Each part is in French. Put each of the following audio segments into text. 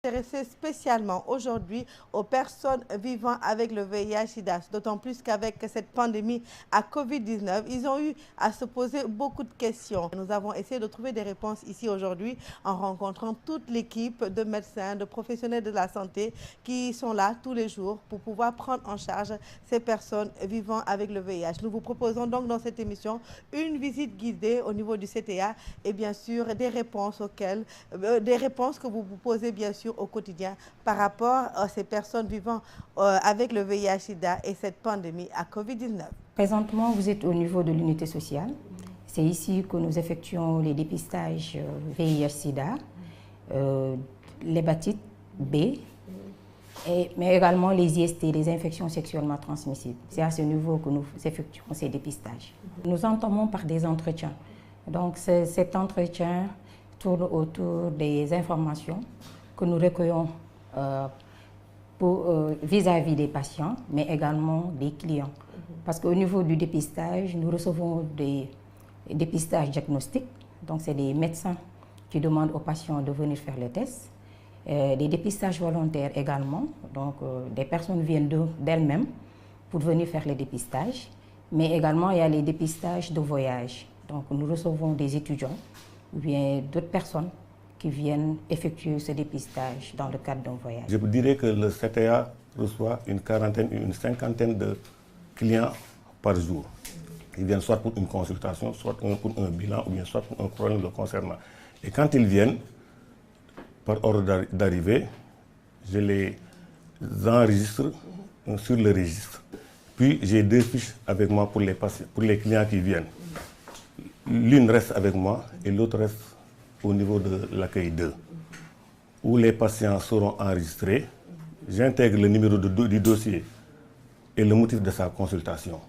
S'intéresser spécialement aujourd'hui aux personnes vivant avec le VIH-Sida, d'autant plus qu'avec cette pandémie à Covid-19, ils ont eu à se poser beaucoup de questions. Nous avons essayé de trouver des réponses ici aujourd'hui en rencontrant toute l'équipe de médecins, de professionnels de la santé qui sont là tous les jours pour pouvoir prendre en charge ces personnes vivant avec le VIH. Nous vous proposons donc dans cette émission une visite guidée au niveau du CTA et bien sûr des réponses que vous vous posez bien sûr au quotidien par rapport à ces personnes vivant avec le VIH-Sida et cette pandémie à Covid-19. Présentement, vous êtes au niveau de l'unité sociale. C'est ici que nous effectuons les dépistages VIH-Sida, l'hépatite B, mais également les IST, les infections sexuellement transmissibles. C'est à ce niveau que nous effectuons ces dépistages. Nous entamons par des entretiens. Donc cet entretien tourne autour des informations que nous recueillons vis-à-vis des patients, mais également des clients. Parce qu'au niveau du dépistage, nous recevons des dépistages diagnostiques. Donc c'est des médecins qui demandent aux patients de venir faire le test. Des dépistages volontaires également. Donc des personnes viennent d'elles-mêmes pour venir faire le dépistage. Mais également, il y a les dépistages de voyage. Donc nous recevons des étudiants ou bien d'autres personnes qui viennent effectuer ce dépistage dans le cadre d'un voyage. Je dirais que le CTA reçoit une quarantaine, une cinquantaine de clients par jour. Ils viennent soit pour une consultation, soit pour un bilan, ou bien soit pour un problème le concernant. Et quand ils viennent, par ordre d'arrivée, je les enregistre sur le registre. Puis j'ai deux fiches avec moi pour les clients qui viennent. L'une reste avec moi et l'autre reste au niveau de l'accueil 2, où les patients seront enregistrés. J'intègre le numéro du dossier et le motif de sa consultation.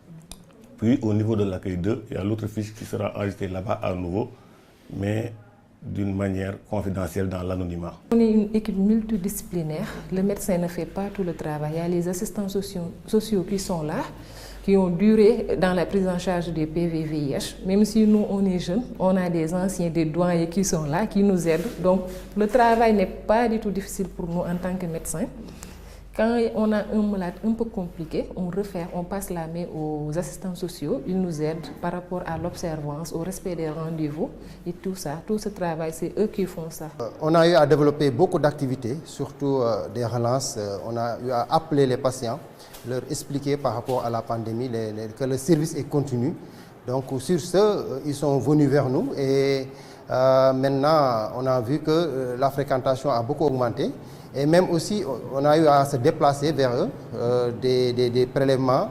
Puis au niveau de l'accueil 2, il y a l'autre fiche qui sera enregistrée là-bas à nouveau, mais d'une manière confidentielle dans l'anonymat. On est une équipe multidisciplinaire. Le médecin ne fait pas tout le travail. Il y a les assistants sociaux qui sont là, qui ont duré dans la prise en charge des PV-VIH. Même si nous, on est jeunes, on a des anciens, des doyens qui sont là, qui nous aident. Donc, le travail n'est pas du tout difficile pour nous en tant que médecins. Quand on a un malade un peu compliqué, on passe la main aux assistants sociaux. Ils nous aident par rapport à l'observance, au respect des rendez-vous et tout ça. Tout ce travail, c'est eux qui font ça. On a eu à développer beaucoup d'activités, surtout des relances. On a eu à appeler les patients, leur expliquer par rapport à la pandémie que le service est continu. Donc sur ce, ils sont venus vers nous et maintenant on a vu que la fréquentation a beaucoup augmenté. Et même aussi, on a eu à se déplacer vers eux, des prélèvements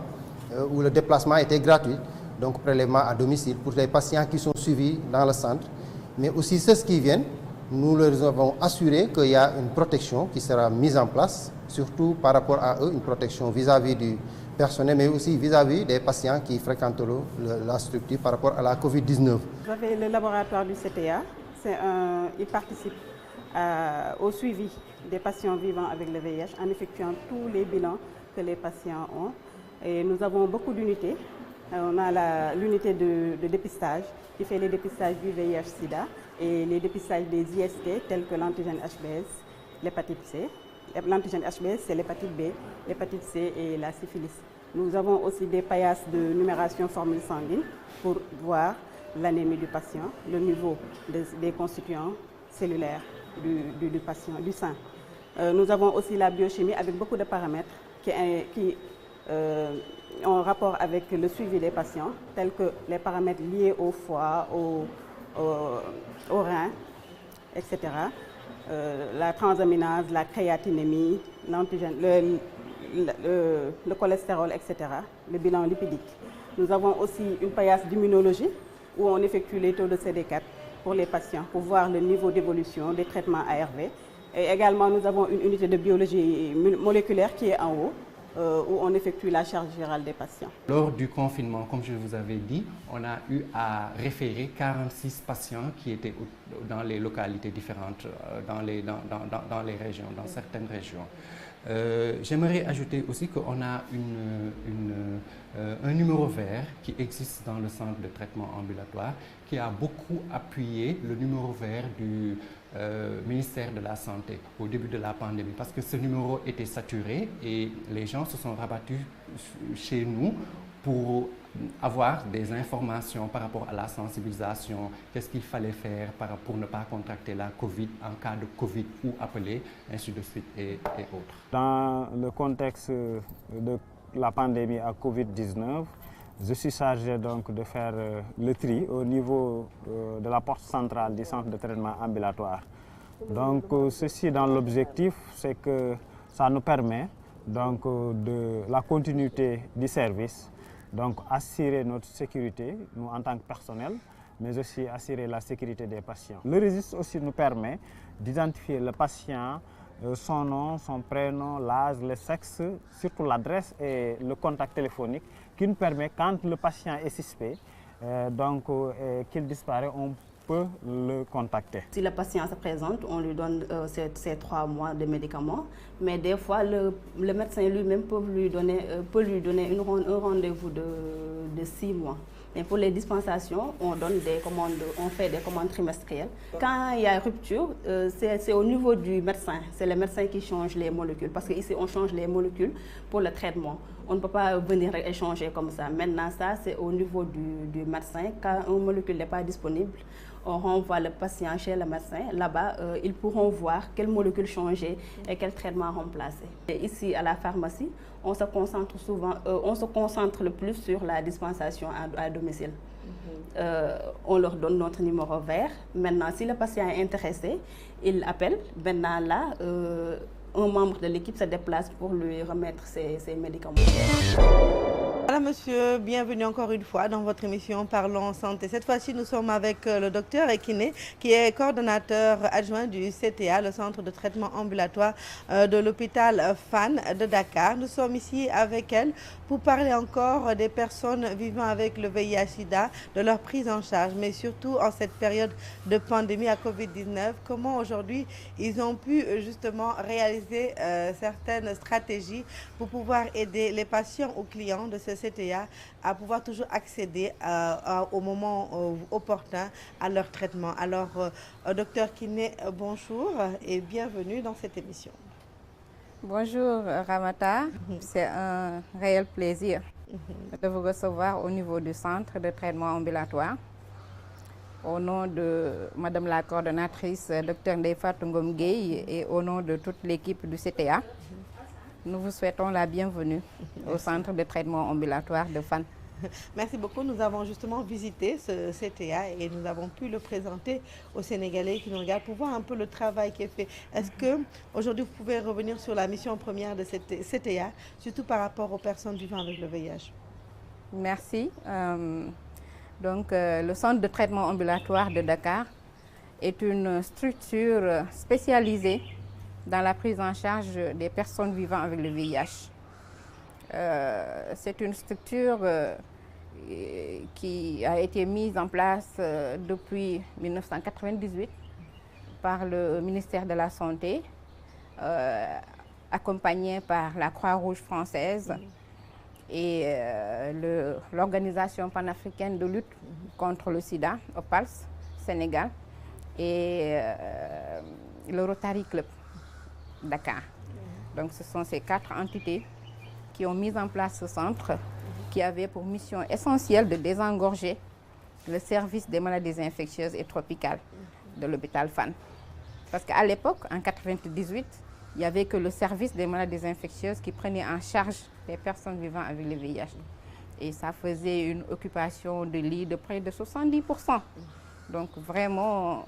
où le déplacement était gratuit, donc prélèvement à domicile pour les patients qui sont suivis dans le centre. Mais aussi ceux qui viennent, nous leur avons assuré qu'il y a une protection qui sera mise en place, surtout par rapport à eux, une protection vis-à-vis du personnel, mais aussi vis-à-vis des patients qui fréquentent la structure par rapport à la Covid-19. Vous avez le laboratoire du CTA, il participe au suivi des patients vivant avec le VIH en effectuant tous les bilans que les patients ont. Et nous avons beaucoup d'unités. On a l'unité de dépistage qui fait les dépistages du VIH-Sida et les dépistages des IST tels que l'antigène HBS, l'hépatite C. L'antigène HBS, c'est l'hépatite B, l'hépatite C et la syphilis. Nous avons aussi des paillasses de numération formule sanguine pour voir l'anémie du patient, le niveau des constituants cellulaires du patient, du sein. Nous avons aussi la biochimie avec beaucoup de paramètres qui ont rapport avec le suivi des patients, tels que les paramètres liés au foie, au rein, etc. La transaminase, la créatinémie, l'antigène, le cholestérol, etc. Le bilan lipidique. Nous avons aussi une paillasse d'immunologie où on effectue les taux de CD4 pour les patients pour voir le niveau d'évolution des traitements ARV. Et également, nous avons une unité de biologie moléculaire qui est en haut, où on effectue la charge virale des patients. Lors du confinement, comme je vous avais dit, on a eu à référer 46 patients qui étaient dans les localités différentes, dans les régions, dans certaines régions. J'aimerais ajouter aussi qu'on a un numéro vert qui existe dans le centre de traitement ambulatoire qui a beaucoup appuyé le numéro vert ministère de la Santé au début de la pandémie parce que ce numéro était saturé et les gens se sont rabattus chez nous pour avoir des informations par rapport à la sensibilisation, qu'est-ce qu'il fallait faire pour ne pas contracter la Covid en cas de Covid ou appelé, ainsi de suite et autres. Dans le contexte de la pandémie à Covid-19, je suis chargé donc de faire le tri au niveau de la porte centrale du centre de traitement ambulatoire. Donc ceci dans l'objectif, c'est que ça nous permet donc de la continuité du service, donc assurer notre sécurité, nous en tant que personnel, mais aussi assurer la sécurité des patients. Le registre aussi nous permet d'identifier le patient, son nom, son prénom, l'âge, le sexe, surtout l'adresse et le contact téléphonique qui nous permet, quand le patient est suspect, qu'il disparaît, on peut le contacter. Si le patient se présente, on lui donne ces 3 mois de médicaments, mais des fois le médecin lui-même peut lui donner un rendez-vous de 6 mois. Et pour les dispensations, on fait des commandes trimestrielles. Quand il y a rupture, c'est au niveau du médecin. C'est le médecin qui change les molécules. Parce qu'ici, on change les molécules pour le traitement. On ne peut pas venir échanger comme ça. Maintenant, ça, c'est au niveau du médecin. Quand une molécule n'est pas disponible, on renvoie le patient chez le médecin. Là-bas, ils pourront voir quelle molécule changer et quel traitement remplacer. Et ici, à la pharmacie, on se concentre le plus sur la dispensation à domicile. On leur donne notre numéro vert. Maintenant, si le patient est intéressé, il appelle. Maintenant, là, un membre de l'équipe se déplace pour lui remettre ses médicaments. Voilà monsieur, bienvenue encore une fois dans votre émission Parlons Santé. Cette fois-ci, nous sommes avec le docteur Kiné, qui est coordonnateur adjoint du CTA, le centre de traitement ambulatoire de l'hôpital Fann de Dakar. Nous sommes ici avec elle pour parler encore des personnes vivant avec le VIH-Sida, de leur prise en charge, mais surtout en cette période de pandémie à Covid-19, comment aujourd'hui ils ont pu justement réaliser certaines stratégies pour pouvoir aider les patients ou clients de ce CTA à pouvoir toujours accéder au moment opportun à leur traitement. Alors, docteur Kiné, bonjour et bienvenue dans cette émission. Bonjour Ramata, c'est un réel plaisir de vous recevoir au niveau du centre de traitement ambulatoire. Au nom de Madame la coordonnatrice, Dr Ndeye Fatou Ngom Gueye, et au nom de toute l'équipe du CTA, nous vous souhaitons la bienvenue au centre de traitement ambulatoire de Fann. Merci beaucoup. Nous avons justement visité ce CTA et nous avons pu le présenter aux Sénégalais qui nous regardent pour voir un peu le travail qui est fait. Est-ce que aujourd'hui vous pouvez revenir sur la mission première de cette CTA, surtout par rapport aux personnes vivant avec le VIH? Merci. Le centre de traitement ambulatoire de Dakar est une structure spécialisée dans la prise en charge des personnes vivant avec le VIH. C'est une structure qui a été mise en place depuis 1998 par le ministère de la Santé, accompagnée par la Croix-Rouge française et l'Organisation panafricaine de lutte contre le sida, OPALS, Sénégal, et le Rotary Club Dakar. Donc ce sont ces 4 entités qui ont mis en place ce centre qui avait pour mission essentielle de désengorger le service des maladies infectieuses et tropicales de l'hôpital Fann. Parce qu'à l'époque, en 1998, il n'y avait que le service des maladies infectieuses qui prenait en charge les personnes vivant avec le VIH. Et ça faisait une occupation de lit de près de 70%. Donc vraiment,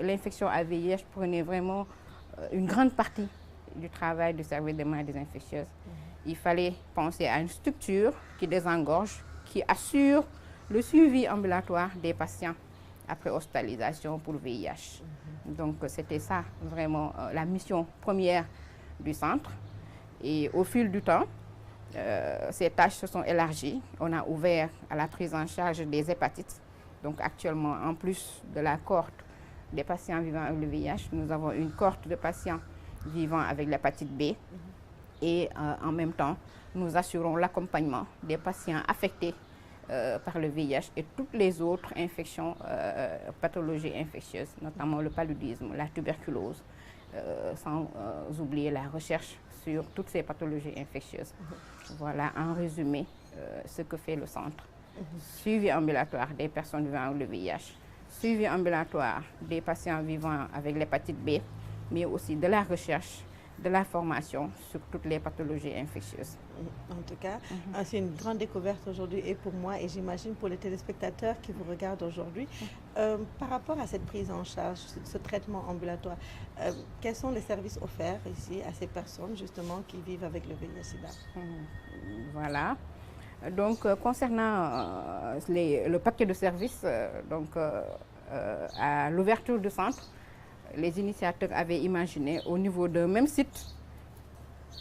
l'infection à VIH prenait vraiment une grande partie du travail du service des maladies infectieuses. Il fallait penser à une structure qui désengorge, qui assure le suivi ambulatoire des patients après hospitalisation pour le VIH. Donc c'était ça vraiment la mission première du centre. Et au fil du temps, ces tâches se sont élargies. On a ouvert à la prise en charge des hépatites. Donc actuellement, en plus de la cohorte des patients vivant avec le VIH, nous avons une cohorte de patients vivant avec l'hépatite B. Et en même temps, nous assurons l'accompagnement des patients affectés par le VIH et toutes les autres infections, pathologies infectieuses, notamment le paludisme, la tuberculose, sans oublier la recherche sur toutes ces pathologies infectieuses. Voilà en résumé ce que fait le centre. Suivi ambulatoire des personnes vivant avec le VIH, suivi ambulatoire des patients vivant avec l'hépatite B, mais aussi de la recherche, de la formation sur toutes les pathologies infectieuses. En tout cas, c'est une grande découverte aujourd'hui et pour moi et j'imagine pour les téléspectateurs qui vous regardent aujourd'hui. Par rapport à cette prise en charge, ce traitement ambulatoire, quels sont les services offerts ici à ces personnes justement qui vivent avec le VIH-Sida? Voilà. Donc concernant le paquet de services, à l'ouverture du centre, les initiateurs avaient imaginé au niveau d'un même site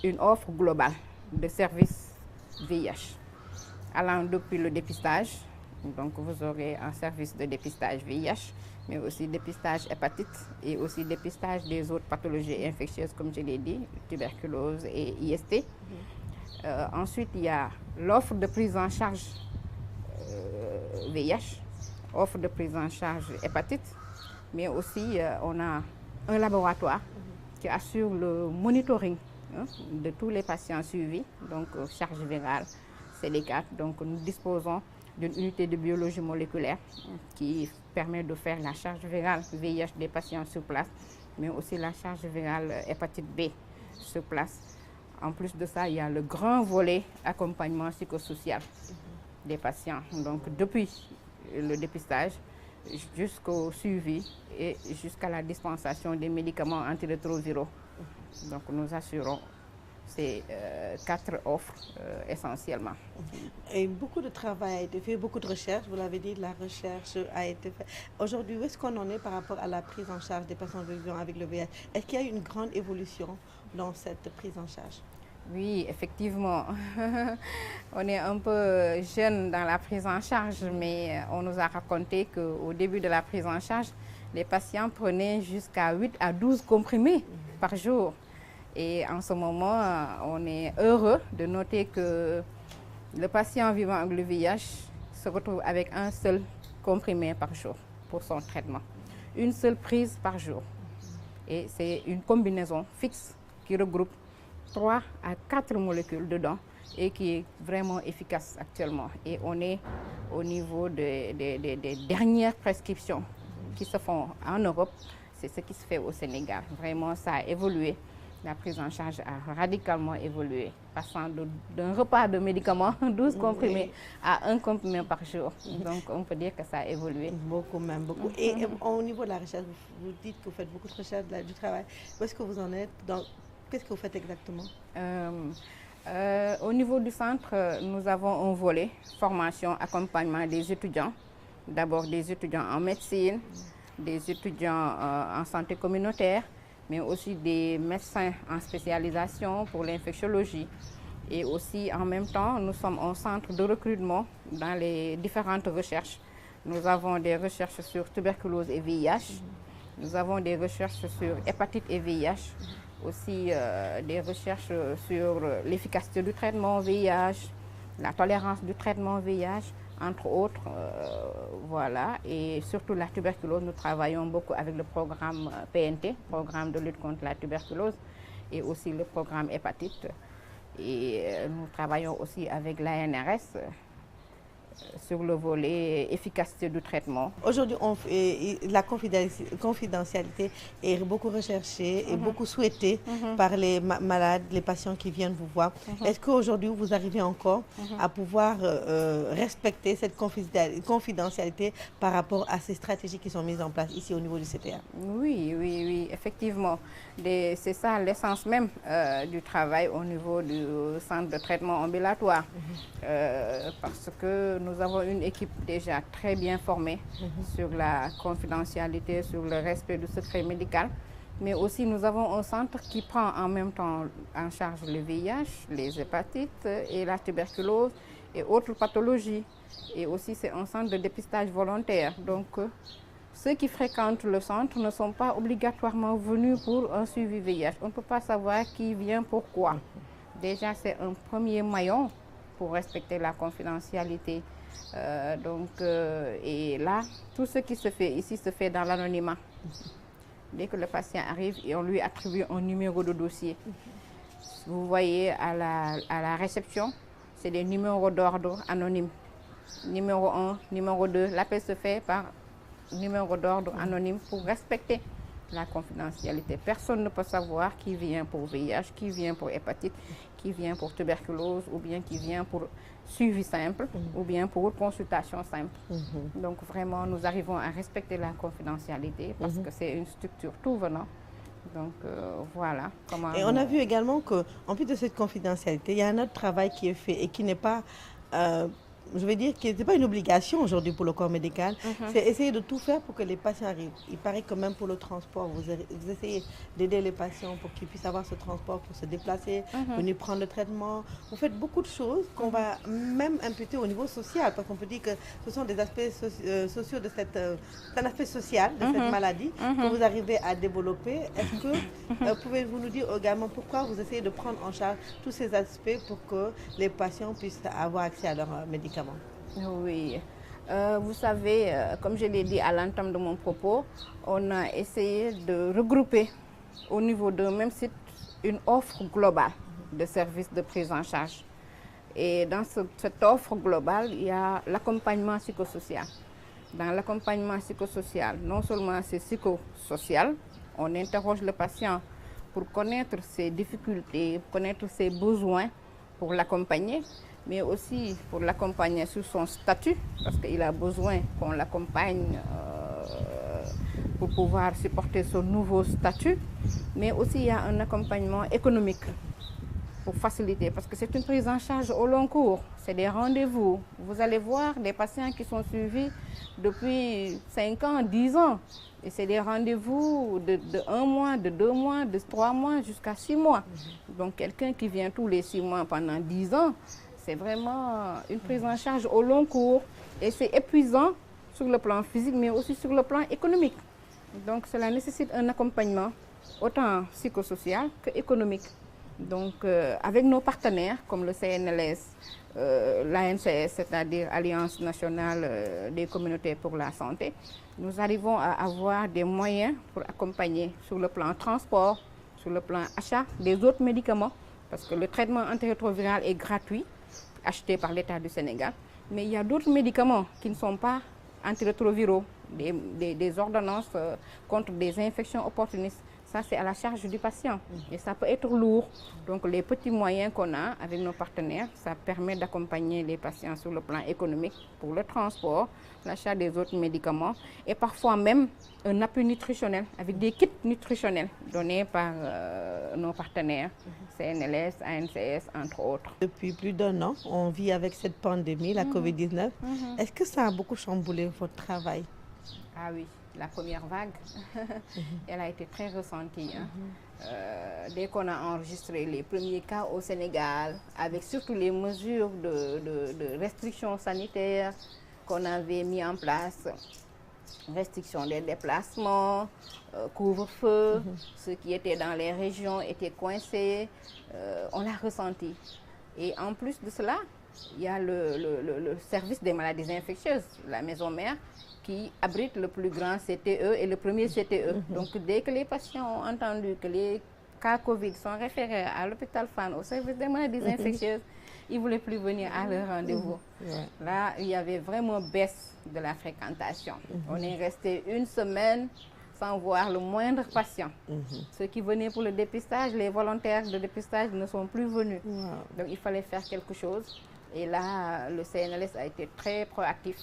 une offre globale de services VIH, allant depuis le dépistage. Donc vous aurez un service de dépistage VIH, mais aussi dépistage hépatite et aussi dépistage des autres pathologies infectieuses, comme je l'ai dit, tuberculose et IST. Ensuite, il y a l'offre de prise en charge VIH, offre de prise en charge hépatite, mais aussi on a un laboratoire qui assure le monitoring de tous les patients suivis, donc charge virale CD4. Donc nous disposons d'une unité de biologie moléculaire qui permet de faire la charge virale VIH des patients sur place, mais aussi la charge virale hépatite B sur place. En plus de ça, il y a le grand volet accompagnement psychosocial des patients. Donc depuis le dépistage jusqu'au suivi et jusqu'à la dispensation des médicaments antirétroviraux. Donc nous assurons ces 4 offres essentiellement. Et beaucoup de travail a été fait, beaucoup de recherches, vous l'avez dit, la recherche a été faite. Aujourd'hui, où est-ce qu'on en est par rapport à la prise en charge des personnes vivant avec le VIH? Est-ce qu'il y a eu une grande évolution dans cette prise en charge? Oui, effectivement. On est un peu jeune dans la prise en charge, mais on nous a raconté qu'au début de la prise en charge, les patients prenaient jusqu'à 8 à 12 comprimés par jour. Et en ce moment, on est heureux de noter que le patient vivant avec le VIH se retrouve avec un seul comprimé par jour pour son traitement. Une seule prise par jour. Et c'est une combinaison fixe qui regroupe 3 à 4 molécules dedans et qui est vraiment efficace actuellement. Et on est au niveau des dernières prescriptions qui se font en Europe. C'est ce qui se fait au Sénégal. Vraiment, ça a évolué. La prise en charge a radicalement évolué, passant d'un repas de médicaments, 12 comprimés, à 1 comprimé par jour. Donc on peut dire que ça a évolué. Beaucoup même, beaucoup. Et au niveau de la recherche, vous dites que vous faites beaucoup de recherche, du travail. Où est-ce que vous en êtes? Qu'est-ce que vous faites exactement? Au niveau du centre, nous avons un volet formation, accompagnement des étudiants. D'abord des étudiants en médecine, des étudiants en santé communautaire, mais aussi des médecins en spécialisation pour l'infectiologie. Et aussi, en même temps, nous sommes un centre de recrutement dans les différentes recherches. Nous avons des recherches sur tuberculose et VIH. Nous avons des recherches sur hépatite et VIH. Aussi des recherches sur l'efficacité du traitement VIH, la tolérance du traitement VIH, entre autres. Voilà. Et surtout la tuberculose, nous travaillons beaucoup avec le programme PNT, programme de lutte contre la tuberculose, et aussi le programme hépatite. Et nous travaillons aussi avec l'ANRS sur le volet efficacité du traitement. Aujourd'hui, la confidentialité est beaucoup recherchée et beaucoup souhaitée par les malades, les patients qui viennent vous voir. Est-ce qu'aujourd'hui, vous arrivez encore à pouvoir respecter cette confidentialité par rapport à ces stratégies qui sont mises en place ici au niveau du CTA? Oui, effectivement. C'est ça l'essence même du travail au niveau du centre de traitement ambulatoire. Parce que nous avons une équipe déjà très bien formée sur la confidentialité, sur le respect du secret médical. Mais aussi nous avons un centre qui prend en même temps en charge le VIH, les hépatites et la tuberculose et autres pathologies. Et aussi c'est un centre de dépistage volontaire. Donc ceux qui fréquentent le centre ne sont pas obligatoirement venus pour un suivi VIH. On ne peut pas savoir qui vient, pourquoi. Déjà c'est un premier maillon pour respecter la confidentialité Et là, tout ce qui se fait ici se fait dans l'anonymat. Dès que le patient arrive, et on lui attribue un numéro de dossier. Vous voyez à la réception, c'est des numéros d'ordre anonymes. Numéro 1, numéro 2, l'appel se fait par numéro d'ordre anonyme pour respecter la confidentialité. Personne ne peut savoir qui vient pour VIH, qui vient pour hépatite, qui vient pour tuberculose, ou bien qui vient pour suivi simple, ou bien pour consultation simple. Donc vraiment, nous arrivons à respecter la confidentialité parce que c'est une structure tout venant. Donc voilà comment... Et on a vu également qu'en plus de cette confidentialité, il y a un autre travail qui est fait et qui n'est pas... je veux dire que ce n'est pas une obligation aujourd'hui pour le corps médical, c'est essayer de tout faire pour que les patients arrivent. Il paraît que même pour le transport, vous essayez d'aider les patients pour qu'ils puissent avoir ce transport pour se déplacer, venir prendre le traitement. Vous faites beaucoup de choses qu'on va même imputer au niveau social, parce qu'on peut dire que ce sont des aspects sociaux de c'est un aspect social de cette maladie que vous arrivez à développer. Est-ce que pouvez-vous nous dire également pourquoi vous essayez de prendre en charge tous ces aspects pour que les patients puissent avoir accès à leurs médicaments? Oui, vous savez, comme je l'ai dit à l'entame de mon propos, on a essayé de regrouper au niveau d'un même site une offre globale de services de prise en charge. Et dans cette offre globale, il y a l'accompagnement psychosocial. Dans l'accompagnement psychosocial, non seulement c'est psychosocial, on interroge le patient pour connaître ses difficultés, connaître ses besoins pour l'accompagner, mais aussi pour l'accompagner sur son statut, parce qu'il a besoin qu'on l'accompagne pour pouvoir supporter son nouveau statut. Mais aussi il y a un accompagnement économique pour faciliter, parce que c'est une prise en charge au long cours, c'est des rendez-vous. Vous allez voir des patients qui sont suivis depuis 5 ans, 10 ans. Et c'est des rendez-vous de 1 mois, de 2 mois, de 3 mois jusqu'à 6 mois. Donc quelqu'un qui vient tous les 6 mois pendant 10 ans, c'est vraiment une prise en charge au long cours. Et c'est épuisant sur le plan physique, mais aussi sur le plan économique. Donc cela nécessite un accompagnement autant psychosocial qu'économique. Donc avec nos partenaires comme le CNLS, l'ANCS, c'est-à-dire Alliance nationale des communautés pour la santé, nous arrivons à avoir des moyens pour accompagner sur le plan transport, sur le plan achat des autres médicaments, parce que le traitement antirétroviral est gratuit, acheté par l'État du Sénégal, mais il y a d'autres médicaments qui ne sont pas antirétroviraux, des ordonnances contre des infections opportunistes. Ça, c'est à la charge du patient et ça peut être lourd. Donc, les petits moyens qu'on a avec nos partenaires, ça permet d'accompagner les patients sur le plan économique pour le transport, l'achat des autres médicaments et parfois même un appui nutritionnel avec des kits nutritionnels donnés par nos partenaires, CNLS, ANCS, entre autres. Depuis plus d'1 an, on vit avec cette pandémie, la Covid-19. Est-ce que ça a beaucoup chamboulé votre travail? Ah oui. La première vague, elle a été très ressentie. Dès qu'on a enregistré les premiers cas au Sénégal, avec surtout les mesures de restrictions sanitaires qu'on avait mis en place, restriction des déplacements, couvre-feu, ceux qui étaient dans les régions étaient coincés, on l'a ressenti. Et en plus de cela, il y a le service des maladies infectieuses, la maison mère, qui abrite le plus grand CTE et le premier CTE. Donc dès que les patients ont entendu que les cas Covid sont référés à l'hôpital Fann, au service des maladies infectieuses, ils ne voulaient plus venir à leur rendez-vous. Là, il y avait vraiment baisse de la fréquentation. On est resté 1 semaine sans voir le moindre patient. Ceux qui venaient pour le dépistage, les volontaires de dépistage ne sont plus venus. Donc il fallait faire quelque chose. Et là, le CNLS a été très proactif.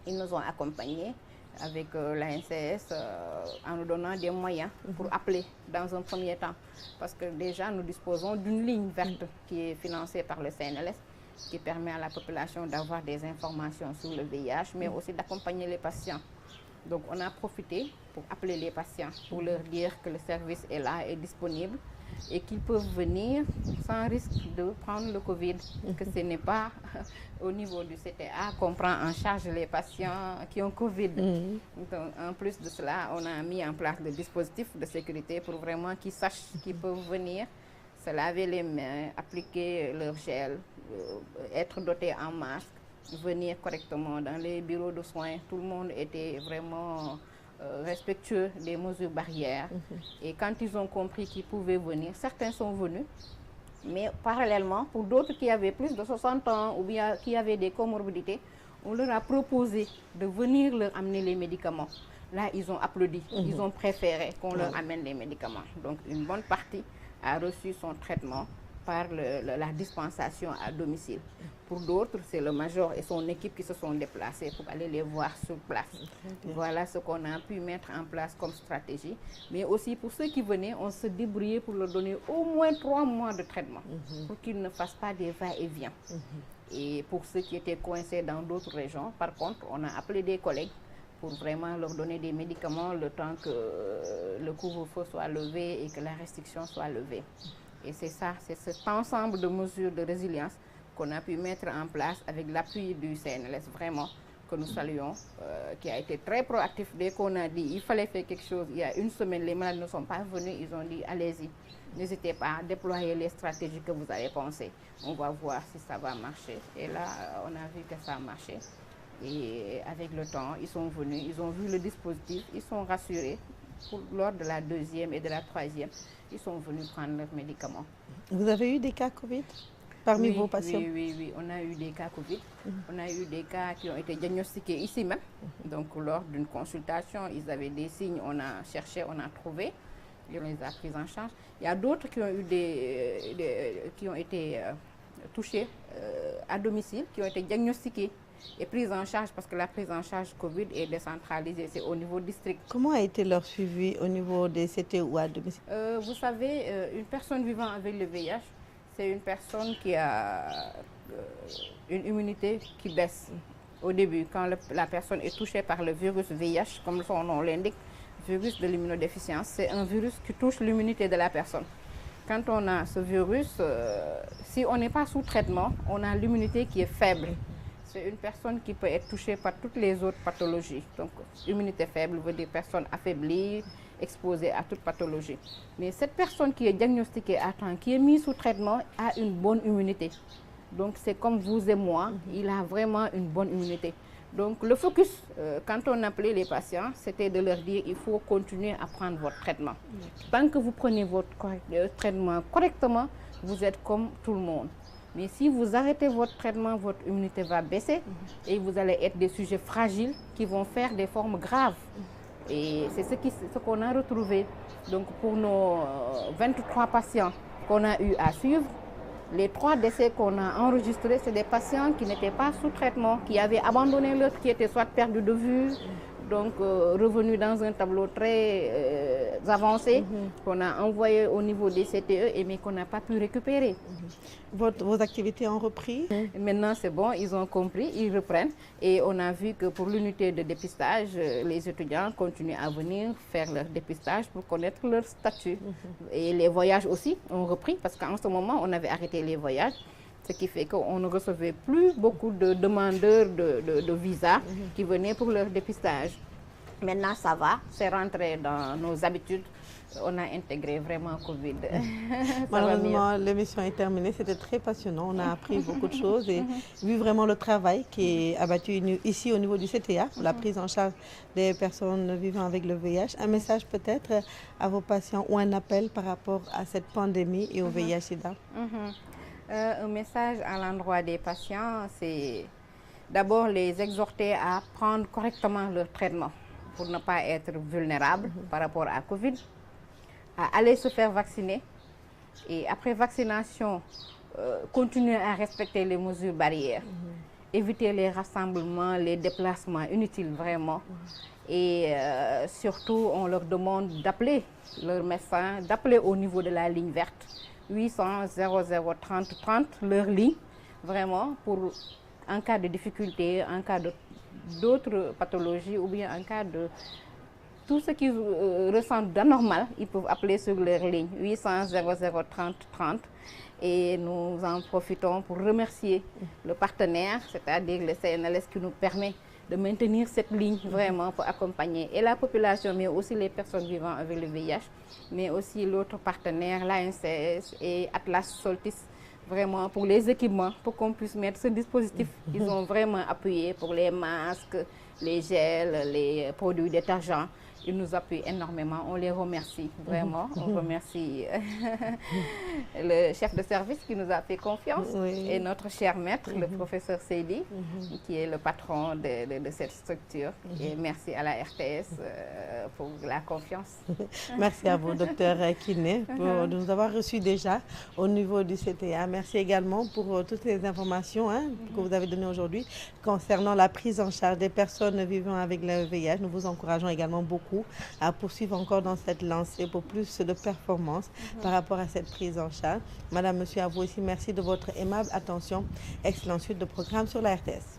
Ils nous ont accompagnés avec l'ANCS en nous donnant des moyens pour appeler dans un premier temps. Parce que déjà, nous disposons d'une ligne verte qui est financée par le CNLS, qui permet à la population d'avoir des informations sur le VIH, mais aussi d'accompagner les patients. Donc, on a profité pour appeler les patients, pour leur dire que le service est là, est disponible, et qu'ils peuvent venir sans risque de prendre le Covid, que ce n'est pas au niveau du CTA qu'on prend en charge les patients qui ont Covid. Donc, en plus de cela, on a mis en place des dispositifs de sécurité pour vraiment qu'ils sachent qu'ils peuvent venir, se laver les mains, appliquer leur gel, être dotés en masque, venir correctement dans les bureaux de soins. Tout le monde était vraiment respectueux des mesures barrières. Et quand ils ont compris qu'ils pouvaient venir, certains sont venus. Mais parallèlement, pour d'autres qui avaient plus de 60 ans ou bien qui avaient des comorbidités, on leur a proposé de venir leur amener les médicaments. Là, ils ont applaudi. Ils ont préféré qu'on leur amène les médicaments. Donc, une bonne partie a reçu son traitement par la dispensation à domicile. Pour d'autres, c'est le major et son équipe qui se sont déplacés pour aller les voir sur place. Voilà ce qu'on a pu mettre en place comme stratégie. Mais aussi pour ceux qui venaient, on se débrouillait pour leur donner au moins 3 mois de traitement pour qu'ils ne fassent pas des va-et-vient. Et pour ceux qui étaient coincés dans d'autres régions, par contre, on a appelé des collègues pour vraiment leur donner des médicaments le temps que le couvre-feu soit levé et que la restriction soit levée. Et c'est ça, c'est cet ensemble de mesures de résilience qu'on a pu mettre en place avec l'appui du CNLS, vraiment, que nous saluons, qui a été très proactif. Dès qu'on a dit il fallait faire quelque chose, il y a une semaine, les malades ne sont pas venus, ils ont dit allez-y, n'hésitez pas à déployer les stratégies que vous avez pensées. On va voir si ça va marcher. Et là, on a vu que ça a marché. Et avec le temps, ils sont venus, ils ont vu le dispositif, ils sont rassurés. Lors de la 2e et de la 3e, ils sont venus prendre leurs médicaments. Vous avez eu des cas Covid parmi vos patients? Oui, on a eu des cas Covid. On a eu des cas qui ont été diagnostiqués ici même. Donc, lors d'une consultation, ils avaient des signes, on a cherché, on a trouvé, et on les a pris en charge. Il y a d'autres qui ont eu qui ont été touchés à domicile, qui ont été diagnostiqués et prise en charge, parce que la prise en charge Covid est décentralisée, c'est au niveau district. Comment a été leur suivi au niveau des CT ou à domicile? Vous savez, une personne vivant avec le VIH, c'est une personne qui a une immunité qui baisse au début. Quand la personne est touchée par le virus VIH, comme son nom l'indique, virus de l'immunodéficience, c'est un virus qui touche l'immunité de la personne. Quand on a ce virus, si on n'est pas sous traitement, on a l'immunité qui est faible. C'est une personne qui peut être touchée par toutes les autres pathologies. Donc, immunité faible veut dire personne affaiblie, exposée à toute pathologie. Mais cette personne qui est diagnostiquée à temps, qui est mise sous traitement, a une bonne immunité. Donc, c'est comme vous et moi, il a vraiment une bonne immunité. Donc, le focus, quand on appelait les patients, c'était de leur dire il faut continuer à prendre votre traitement. Tant que vous prenez votre traitement correctement, vous êtes comme tout le monde. Mais si vous arrêtez votre traitement, votre immunité va baisser et vous allez être des sujets fragiles qui vont faire des formes graves. Et c'est ce qu'on a retrouvé. Donc pour nos 23 patients qu'on a eu à suivre, les 3 décès qu'on a enregistrés, c'est des patients qui n'étaient pas sous traitement, qui avaient abandonné l'autre, qui étaient soit perdus de vue, donc revenus dans un tableau très avancé, qu'on a envoyé au niveau des CTE, mais qu'on n'a pas pu récupérer. Vos activités ont repris? Maintenant, c'est bon, ils ont compris, ils reprennent. Et on a vu que pour l'unité de dépistage, les étudiants continuent à venir faire leur dépistage pour connaître leur statut. Et les voyages aussi ont repris, parce qu'en ce moment, on avait arrêté les voyages. Ce qui fait qu'on ne recevait plus beaucoup de demandeurs de visa qui venaient pour leur dépistage. Maintenant, ça va, c'est rentré dans nos habitudes. On a intégré vraiment Covid. Malheureusement, l'émission est terminée. C'était très passionnant. On a appris beaucoup de choses et vu vraiment le travail qui est abattu ici au niveau du CTA pour la prise en charge des personnes vivant avec le VIH. Un message peut-être à vos patients ou un appel par rapport à cette pandémie et au VIH-Sida. Un message à l'endroit des patients, c'est d'abord les exhorter à prendre correctement leur traitement pour ne pas être vulnérables par rapport à Covid, à aller se faire vacciner et après vaccination, continuer à respecter les mesures barrières, éviter les rassemblements, les déplacements inutiles vraiment. Et surtout, on leur demande d'appeler leur médecin, d'appeler au niveau de la ligne verte. 800 00 30 30, leur ligne, vraiment, pour en cas de difficulté, en cas d'autres pathologies ou bien en cas de tout ce qu'ils ressentent d'anormal, ils peuvent appeler sur leur ligne 800 00 30 30. Et nous en profitons pour remercier le partenaire, c'est-à-dire le CNLS qui nous permet de maintenir cette ligne vraiment pour accompagner et la population, mais aussi les personnes vivant avec le VIH, mais aussi l'autre partenaire, l'ANCS et Atlas Soltis, vraiment pour les équipements, pour qu'on puisse mettre ce dispositif. Ils ont vraiment appuyé pour les masques, les gels, les produits détergents. Ils nous appuient énormément, on les remercie vraiment. On remercie le chef de service qui nous a fait confiance et notre cher maître, le professeur Seydi, qui est le patron de cette structure. Et merci à la RTS pour la confiance. Merci à vous, docteur Kiné, de nous avoir reçus déjà au niveau du CTA. Merci également pour toutes les informations que vous avez données aujourd'hui concernant la prise en charge des personnes vivant avec le VIH. Nous vous encourageons également beaucoup à poursuivre encore dans cette lancée pour plus de performances par rapport à cette prise en charge. Madame, monsieur, à vous aussi, merci de votre aimable attention. Excellente suite de programme sur la RTS.